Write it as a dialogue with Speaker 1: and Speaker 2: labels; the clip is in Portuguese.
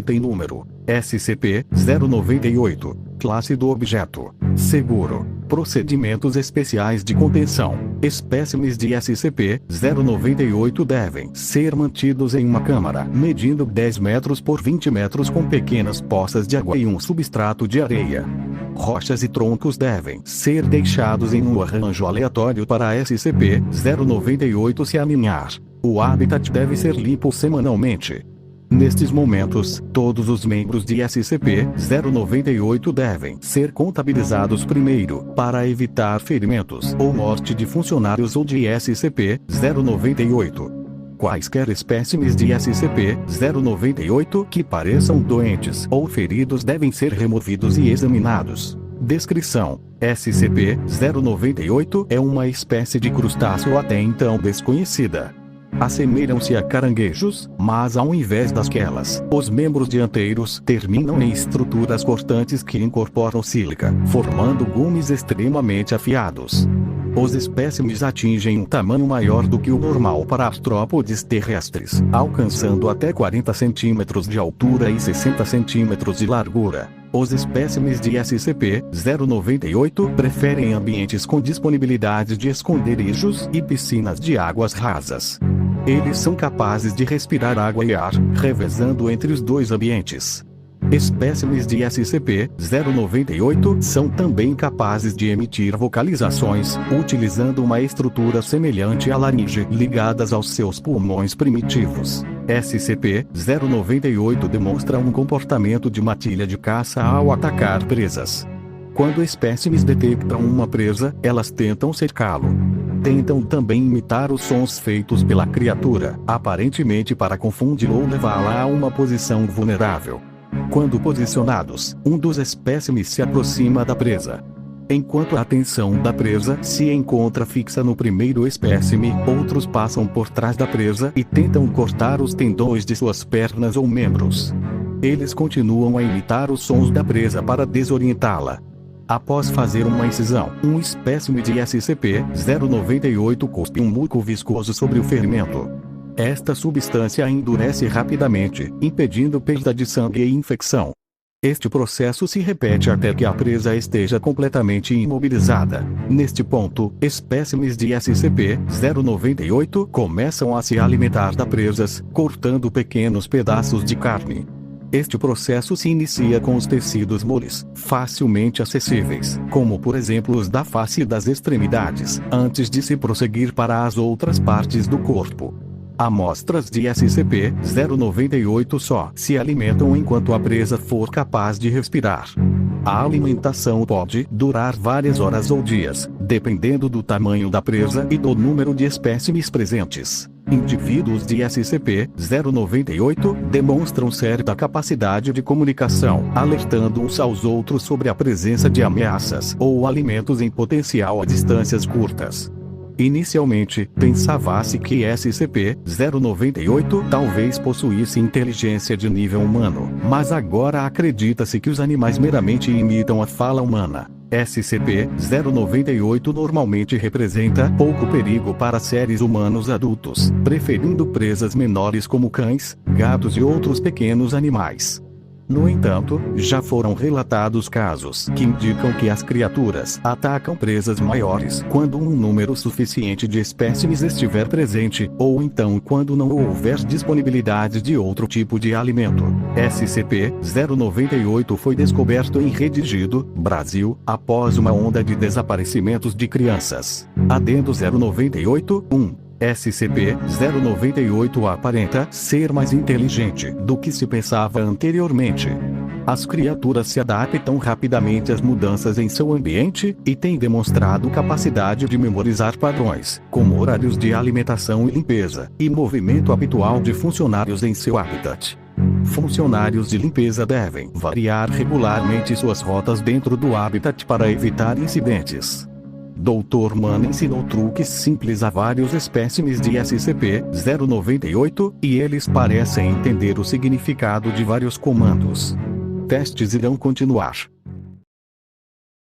Speaker 1: Item número SCP-098. Classe do objeto: seguro. Procedimentos especiais de contenção. Espécimes de SCP-098 devem ser mantidos em uma câmara medindo 10 metros por 20 metros com pequenas poças de água e um substrato de areia. Rochas e troncos devem ser deixados em um arranjo aleatório para a SCP-098 se aninhar. O habitat deve ser limpo semanalmente. Nestes momentos, todos os membros de SCP-098 devem ser contabilizados primeiro, para evitar ferimentos ou morte de funcionários ou de SCP-098. Quaisquer espécimes de SCP-098 que pareçam doentes ou feridos devem ser removidos e examinados. Descrição: SCP-098 é uma espécie de crustáceo até então desconhecida. Assemelham-se a caranguejos, mas ao invés dasquelas, os membros dianteiros terminam em estruturas cortantes que incorporam sílica, formando gumes extremamente afiados. Os espécimes atingem um tamanho maior do que o normal para artrópodes terrestres, alcançando até 40 centímetros de altura e 60 centímetros de largura. Os espécimes de SCP-098 preferem ambientes com disponibilidade de esconderijos e piscinas de águas rasas. Eles são capazes de respirar água e ar, revezando entre os dois ambientes. Espécimes de SCP-098 são também capazes de emitir vocalizações, utilizando uma estrutura semelhante à laringe ligadas aos seus pulmões primitivos. SCP-098 demonstra um comportamento de matilha de caça ao atacar presas. Quando espécimes detectam uma presa, elas tentam cercá-lo. Tentam também imitar os sons feitos pela criatura, aparentemente para confundi-lo ou levá-la a uma posição vulnerável. Quando posicionados, um dos espécimes se aproxima da presa. Enquanto a atenção da presa se encontra fixa no primeiro espécime, outros passam por trás da presa e tentam cortar os tendões de suas pernas ou membros. Eles continuam a imitar os sons da presa para desorientá-la. Após fazer uma incisão, um espécime de SCP-098 cuspe um muco viscoso sobre o ferimento. Esta substância endurece rapidamente, impedindo perda de sangue e infecção. Este processo se repete até que a presa esteja completamente imobilizada. Neste ponto, espécimes de SCP-098 começam a se alimentar das presas, cortando pequenos pedaços de carne. Este processo se inicia com os tecidos moles, facilmente acessíveis, como por exemplo os da face e das extremidades, antes de se prosseguir para as outras partes do corpo. Amostras de SCP-098 só se alimentam enquanto a presa for capaz de respirar. A alimentação pode durar várias horas ou dias, dependendo do tamanho da presa e do número de espécimes presentes. Indivíduos de SCP-098 demonstram certa capacidade de comunicação, alertando uns aos outros sobre a presença de ameaças ou alimentos em potencial a distâncias curtas. Inicialmente, pensava-se que SCP-098 talvez possuísse inteligência de nível humano, mas agora acredita-se que os animais meramente imitam a fala humana. SCP-098 normalmente representa pouco perigo para seres humanos adultos, preferindo presas menores como cães, gatos e outros pequenos animais. No entanto, já foram relatados casos que indicam que as criaturas atacam presas maiores quando um número suficiente de espécimes estiver presente, ou então quando não houver disponibilidade de outro tipo de alimento. SCP-098 foi descoberto em Redigido, Brasil, após uma onda de desaparecimentos de crianças. Adendo 098-1. SCP-098 aparenta ser mais inteligente do que se pensava anteriormente. As criaturas se adaptam rapidamente às mudanças em seu ambiente e têm demonstrado capacidade de memorizar padrões, como horários de alimentação e limpeza, e movimento habitual de funcionários em seu habitat. Funcionários de limpeza devem variar regularmente suas rotas dentro do habitat para evitar incidentes. Dr. Mann ensinou truques simples a vários espécimes de SCP-098, e eles parecem entender o significado de vários comandos. Testes irão continuar.